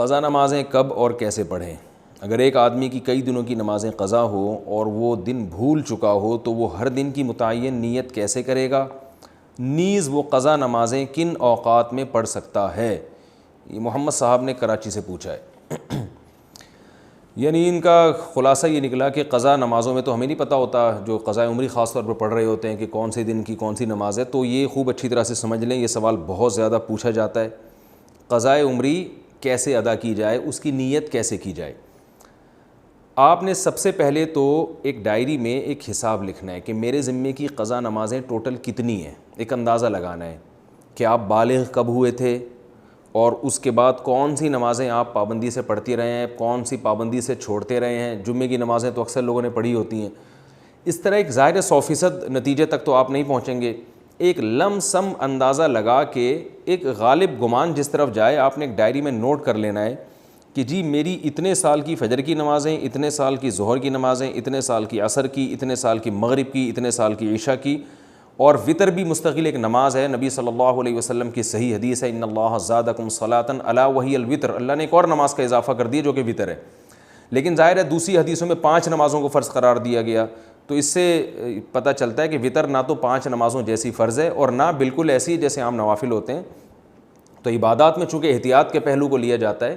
قضا نمازیں کب اور کیسے پڑھیں؟ اگر ایک آدمی کی کئی دنوں کی نمازیں قضا ہو اور وہ دن بھول چکا ہو تو وہ ہر دن کی متعین نیت کیسے کرے گا؟ نیز وہ قضا نمازیں کن اوقات میں پڑھ سکتا ہے؟ یہ محمد صاحب نے کراچی سے پوچھا ہے۔ یعنی ان کا خلاصہ یہ نکلا کہ قضا نمازوں میں تو ہمیں نہیں پتہ ہوتا، جو قضاء عمری خاص طور پر پڑھ رہے ہوتے ہیں کہ کون سے دن کی کون سی نماز ہے، تو یہ خوب اچھی طرح سے سمجھ لیں، یہ سوال بہت زیادہ پوچھا جاتا ہے۔ قضاء عمری کیسے ادا کی جائے، اس کی نیت کیسے کی جائے؟ آپ نے سب سے پہلے تو ایک ڈائری میں ایک حساب لکھنا ہے کہ میرے ذمے کی قضا نمازیں ٹوٹل کتنی ہیں، ایک اندازہ لگانا ہے کہ آپ بالغ کب ہوئے تھے اور اس کے بعد کون سی نمازیں آپ پابندی سے پڑھتے رہے ہیں، کون سی پابندی سے چھوڑتے رہے ہیں۔ جمعے کی نمازیں تو اکثر لوگوں نے پڑھی ہوتی ہیں۔ اس طرح ایک ظاہر 100% نتیجے تک تو آپ نہیں پہنچیں گے، ایک لم سم اندازہ لگا کے ایک غالب گمان جس طرف جائے آپ نے ایک ڈائری میں نوٹ کر لینا ہے کہ جی میری اتنے سال کی فجر کی نمازیں، اتنے سال کی ظہر کی نمازیں، اتنے سال کی عصر کی، اتنے سال کی مغرب کی، اتنے سال کی عشاء کی، اور وطر بھی مستقل ایک نماز ہے۔ نبی صلی اللہ علیہ وسلم کی صحیح حدیث ہے، ان اللہ زادکم صلاۃ الا وہی الوتر، اللہ نے ایک اور نماز کا اضافہ کر دیا جو کہ وطر ہے۔ لیکن ظاہر ہے دوسری حدیثوں میں 5 نمازوں کو فرض قرار دیا گیا، تو اس سے پتہ چلتا ہے کہ وطر نہ تو 5 نمازوں جیسی فرض ہے اور نہ بالکل ایسی جیسے عام نوافل ہوتے ہیں۔ تو عبادات میں چونکہ احتیاط کے پہلو کو لیا جاتا ہے،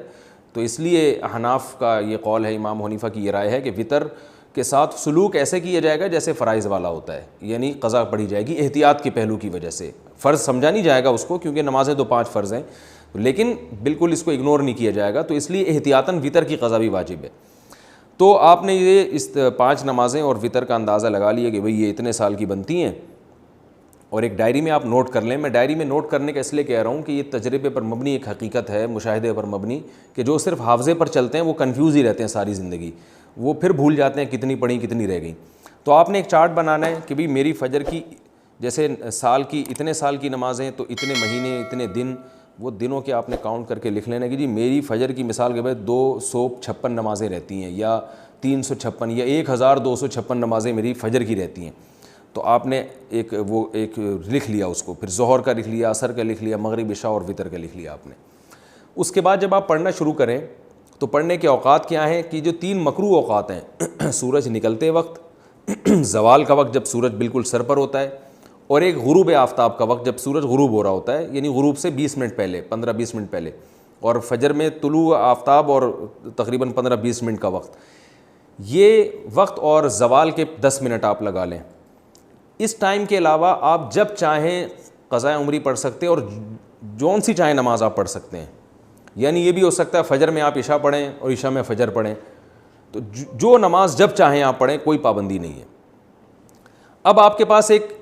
تو اس لیے احناف کا یہ قول ہے، امام حنیفہ کی یہ رائے ہے کہ وطر کے ساتھ سلوک ایسے کیا جائے گا جیسے فرائض والا ہوتا ہے، یعنی قضا پڑھی جائے گی احتیاط کے پہلو کی وجہ سے۔ فرض سمجھا نہیں جائے گا اس کو کیونکہ نمازیں تو 5 فرض ہیں، لیکن بالکل اس کو اگنور نہیں کیا جائے گا، تو اس لیے احتیاطاً وطر کی قضا بھی واجب ہے۔ تو آپ نے یہ اس 5 نمازیں اور وطر کا اندازہ لگا لیا کہ بھئی یہ اتنے سال کی بنتی ہیں، اور ایک ڈائری میں آپ نوٹ کر لیں۔ میں ڈائری میں نوٹ کرنے کا اس لیے کہہ رہا ہوں کہ یہ تجربے پر مبنی ایک حقیقت ہے، مشاہدے پر مبنی، کہ جو صرف حافظے پر چلتے ہیں وہ کنفیوز ہی رہتے ہیں ساری زندگی، وہ پھر بھول جاتے ہیں کتنی پڑھیں کتنی رہ گئیں۔ تو آپ نے ایک چارٹ بنانا ہے کہ بھئی میری فجر کی جیسے سال کی اتنے سال کی نمازیں تو اتنے مہینے اتنے دن، وہ دنوں کے آپ نے کاؤنٹ کر کے لکھ لینا کہ جی میری فجر کی مثال کے بعد 256 نمازیں رہتی ہیں، یا 356 یا 1256 نمازیں میری فجر کی رہتی ہیں۔ تو آپ نے ایک لکھ لیا اس کو، پھر ظہر کا لکھ لیا، عصر کا لکھ لیا، مغرب عشاء اور وطر کا لکھ لیا آپ نے۔ اس کے بعد جب آپ پڑھنا شروع کریں تو پڑھنے کے اوقات کیا ہیں کہ جو 3 مکروہ اوقات ہیں، سورج نکلتے وقت، زوال کا وقت جب سورج بالکل سر پر ہوتا ہے، اور ایک غروب آفتاب کا وقت جب سورج غروب ہو رہا ہوتا ہے، یعنی غروب سے 20 منٹ پہلے، 15-20 منٹ پہلے، اور فجر میں طلوع آفتاب اور تقریباً 15-20 منٹ کا وقت، یہ وقت اور زوال کے 10 منٹ آپ لگا لیں۔ اس ٹائم کے علاوہ آپ جب چاہیں قضاء عمری پڑھ سکتے ہیں اور جون سی چاہیں نماز آپ پڑھ سکتے ہیں۔ یعنی یہ بھی ہو سکتا ہے فجر میں آپ عشاء پڑھیں اور عشاء میں فجر پڑھیں، تو جو نماز جب چاہیں آپ پڑھیں، کوئی پابندی نہیں ہے۔ اب آپ کے پاس ایک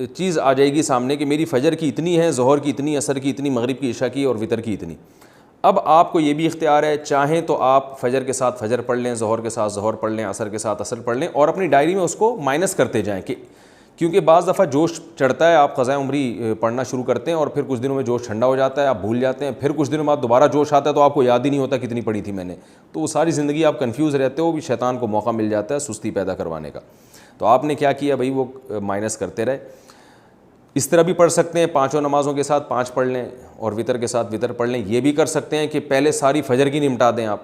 چیز آ جائے گی سامنے کہ میری فجر کی اتنی ہے، ظہر کی اتنی، عصر کی اتنی، مغرب کی، عشاء کی اور وطر کی اتنی۔ اب آپ کو یہ بھی اختیار ہے، چاہیں تو آپ فجر کے ساتھ فجر پڑھ لیں، ظہر کے ساتھ ظہر پڑھ لیں، عصر کے ساتھ عصر پڑھ لیں، اور اپنی ڈائری میں اس کو مائنس کرتے جائیں، کہ کیونکہ بعض دفعہ جوش چڑھتا ہے، آپ قضاء عمری پڑھنا شروع کرتے ہیں اور پھر کچھ دنوں میں جوش ٹھنڈا ہو جاتا ہے، آپ بھول جاتے ہیں، پھر کچھ دنوں بعد دوبارہ جوش آتا ہے تو آپ کو یاد ہی نہیں ہوتا کتنی پڑھی تھی میں نے، تو وہ ساری زندگی آپ کنفیوز رہتے ہو، بھی شیطان کو موقع مل جاتا ہے سستی پیدا کروانے کا۔ تو آپ نے کیا کیا بھائی، وہ مائنس کرتے رہے۔ اس طرح بھی پڑھ سکتے ہیں، 5 نمازوں کے ساتھ 5 پڑھ لیں اور وطر کے ساتھ وطر پڑھ لیں۔ یہ بھی کر سکتے ہیں کہ پہلے ساری فجر کی نمٹا دیں آپ،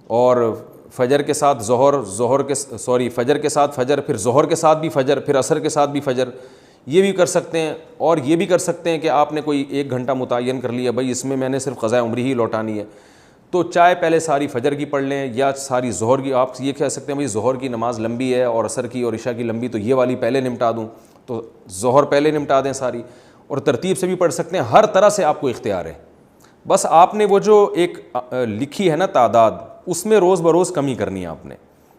اور فجر کے ساتھ فجر کے ساتھ فجر، پھر ظہر کے ساتھ بھی فجر، پھر عصر کے ساتھ بھی فجر، یہ بھی کر سکتے ہیں۔ اور یہ بھی کر سکتے ہیں کہ آپ نے کوئی 1 گھنٹہ متعین کر لیا، بھائی اس میں نے صرف قضاء عمری ہی لوٹانی ہے، تو چاہے پہلے ساری فجر کی پڑھ لیں یا ساری ظہر کی۔ آپ یہ کہہ سکتے ہیں بھائی ظہر کی نماز لمبی ہے اور عصر کی اور عشاء کی لمبی، تو یہ والی پہلے نمٹا دوں، تو ظہر پہلے نمٹا دیں ساری، اور ترتیب سے بھی پڑھ سکتے ہیں، ہر طرح سے آپ کو اختیار ہے۔ بس آپ نے وہ جو ایک لکھی ہے نا تعداد، اس میں روز بروز کمی کرنی ہے آپ نے۔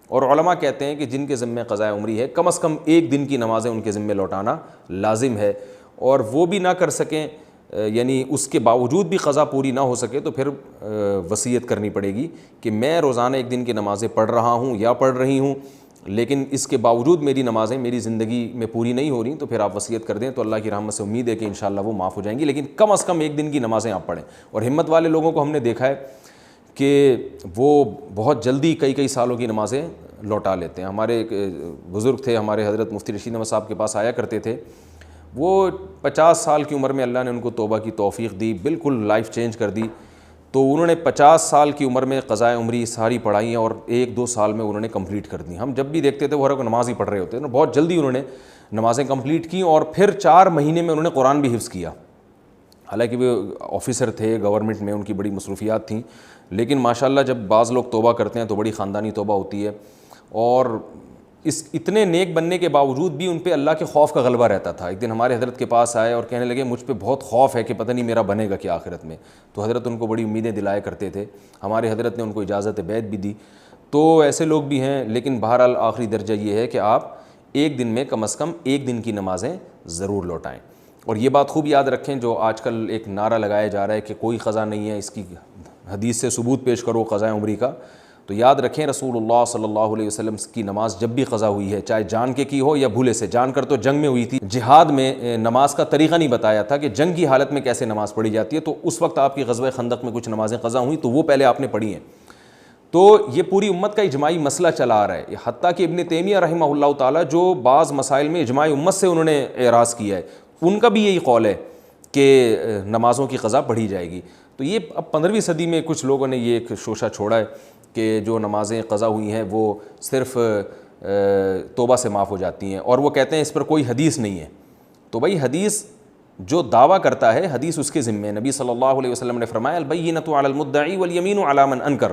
اور علماء کہتے ہیں کہ جن کے ذمے قضاء عمری ہے، کم از کم 1 دن کی نمازیں ان کے ذمے لوٹانا لازم ہے، اور وہ بھی نہ کر سکیں، یعنی اس کے باوجود بھی قضا پوری نہ ہو سکے، تو پھر وصیت کرنی پڑے گی کہ میں روزانہ 1 دن کی نمازیں پڑھ رہا ہوں یا پڑھ رہی ہوں، لیکن اس کے باوجود میری نمازیں میری زندگی میں پوری نہیں ہو رہی، تو پھر آپ وصیت کر دیں، تو اللہ کی رحمت سے امید ہے کہ انشاءاللہ وہ معاف ہو جائیں گی، لیکن کم از کم 1 دن کی نمازیں آپ پڑھیں۔ اور ہمت والے لوگوں کو ہم نے دیکھا ہے کہ وہ بہت جلدی کئی سالوں کی نمازیں لوٹا لیتے ہیں۔ ہمارے ایک بزرگ تھے، ہمارے حضرت مفتی رشید احمد صاحب کے پاس آیا کرتے تھے، وہ 50 سال کی عمر میں اللہ نے ان کو توبہ کی توفیق دی، بالکل لائف چینج کر دی، تو انہوں نے 50 سال کی عمر میں قضائے عمری ساری پڑھائی ہیں اور 1-2 سال میں انہوں نے کمپلیٹ کر دی. ہم جب بھی دیکھتے تھے وہ ہر کو نماز ہی پڑھ رہے ہوتے ہیں, بہت جلدی انہوں نے نمازیں کمپلیٹ کی, اور پھر 4 مہینے میں انہوں نے قرآن بھی حفظ کیا. حالانکہ وہ آفیسر تھے گورنمنٹ میں, ان کی بڑی مصروفیات تھیں, لیکن ماشاءاللہ جب بعض لوگ توبہ کرتے ہیں تو بڑی خاندانی توبہ ہوتی ہے. اور اس اتنے نیک بننے کے باوجود بھی ان پہ اللہ کے خوف کا غلبہ رہتا تھا. ایک دن ہمارے حضرت کے پاس آئے اور کہنے لگے مجھ پہ بہت خوف ہے کہ پتہ نہیں میرا بنے گا کیا آخرت میں. تو حضرت ان کو بڑی امیدیں دلائے کرتے تھے, ہمارے حضرت نے ان کو اجازت بیعت بھی دی. تو ایسے لوگ بھی ہیں, لیکن بہرحال آخری درجہ یہ ہے کہ آپ ایک دن میں کم از کم 1 دن کی نمازیں ضرور لوٹائیں. اور یہ بات خوب یاد رکھیں, جو آج کل ایک نعرہ لگایا جا رہا ہے کہ کوئی قضا نہیں ہے, اس کی حدیث سے ثبوت پیش کرو قضاء عمری کا, تو یاد رکھیں رسول اللہ صلی اللہ علیہ وسلم کی نماز جب بھی قضا ہوئی ہے, چاہے جان کے کی ہو یا بھولے سے, جان کر تو جنگ میں ہوئی تھی, جہاد میں نماز کا طریقہ نہیں بتایا تھا کہ جنگ کی حالت میں کیسے نماز پڑھی جاتی ہے, تو اس وقت آپ کی غزوہ خندق میں کچھ نمازیں قضا ہوئیں تو وہ پہلے آپ نے پڑھی ہیں. تو یہ پوری امت کا اجماعی مسئلہ چلا آ رہا ہے, حتیٰ کہ ابن تیمیہ رحمہ اللہ تعالیٰ جو بعض مسائل میں اجماع امت سے انہوں نے اعراض کیا ہے, ان کا بھی یہی قول ہے کہ نمازوں کی قضا پڑھی جائے گی. تو یہ اب 15ویں صدی میں کچھ لوگوں نے یہ ایک شوشہ چھوڑا ہے کہ جو نمازیں قضا ہوئی ہیں وہ صرف توبہ سے معاف ہو جاتی ہیں, اور وہ کہتے ہیں اس پر کوئی حدیث نہیں ہے. تو بھائی حدیث جو دعویٰ کرتا ہے حدیث اس کے ذمے, نبی صلی اللہ علیہ وسلم نے فرمایا البینۃ علی المدعی والیمین علی من انکر,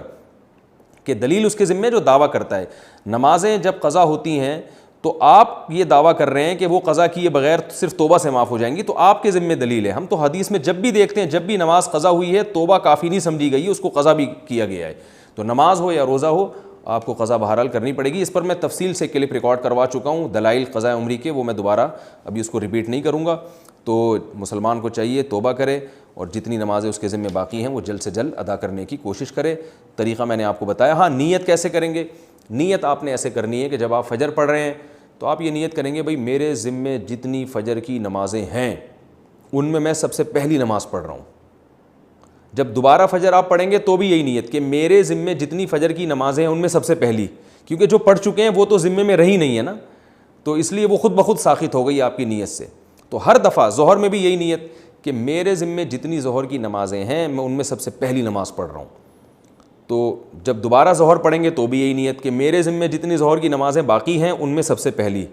کہ دلیل اس کے ذمے جو دعویٰ کرتا ہے. نمازیں جب قضا ہوتی ہیں تو آپ یہ دعویٰ کر رہے ہیں کہ وہ قضا کیے بغیر صرف توبہ سے معاف ہو جائیں گی, تو آپ کے ذمے دلیل ہے. ہم تو حدیث میں جب بھی دیکھتے ہیں جب بھی نماز قضا ہوئی ہے توبہ کافی نہیں سمجھی گئی ہے, اس کو قضا بھی کیا گیا ہے. تو نماز ہو یا روزہ ہو آپ کو قضا بہرحال کرنی پڑے گی. اس پر میں تفصیل سے کلپ ریکارڈ کروا چکا ہوں دلائل قضاء عمری کے, وہ میں دوبارہ ابھی اس کو ریپیٹ نہیں کروں گا. تو مسلمان کو چاہیے توبہ کرے اور جتنی نمازیں اس کے ذمہ باقی ہیں وہ جلد سے جلد ادا کرنے کی کوشش کرے. طریقہ میں نے آپ کو بتایا. ہاں نیت کیسے کریں گے؟ نیت آپ نے ایسے کرنی ہے کہ جب آپ فجر پڑھ رہے ہیں تو آپ یہ نیت کریں گے بھئی میرے ذمے جتنی فجر کی نمازیں ہیں ان میں سب سے پہلی نماز پڑھ رہا ہوں. جب دوبارہ فجر آپ پڑھیں گے تو بھی یہی نیت کہ میرے ذمے جتنی فجر کی نمازیں ہیں ان میں سب سے پہلی, کیونکہ جو پڑھ چکے ہیں وہ تو ذمے میں رہی نہیں ہے نا, تو اس لیے وہ خود بخود ساخط ہو گئی آپ کی نیت سے. تو ہر دفعہ ظہر میں بھی یہی نیت کہ میرے ذمے جتنی ظہر کی نمازیں ہیں میں ان میں سب سے پہلی نماز پڑھ رہا ہوں. تو جب دوبارہ ظہر پڑھیں گے تو بھی یہی نیت کہ میرے ذمے جتنی ظہر کی نمازیں باقی ہیں ان میں سب سے پہلی,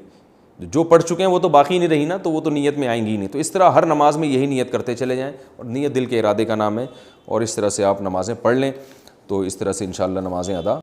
جو پڑھ چکے ہیں وہ تو باقی نہیں رہی نا, تو وہ تو نیت میں آئیں گی نہیں. تو اس طرح ہر نماز میں یہی نیت کرتے چلے جائیں, اور نیت دل کے ارادے کا نام ہے, اور اس طرح سے آپ نمازیں پڑھ لیں تو اس طرح سے انشاءاللہ نمازیں ادا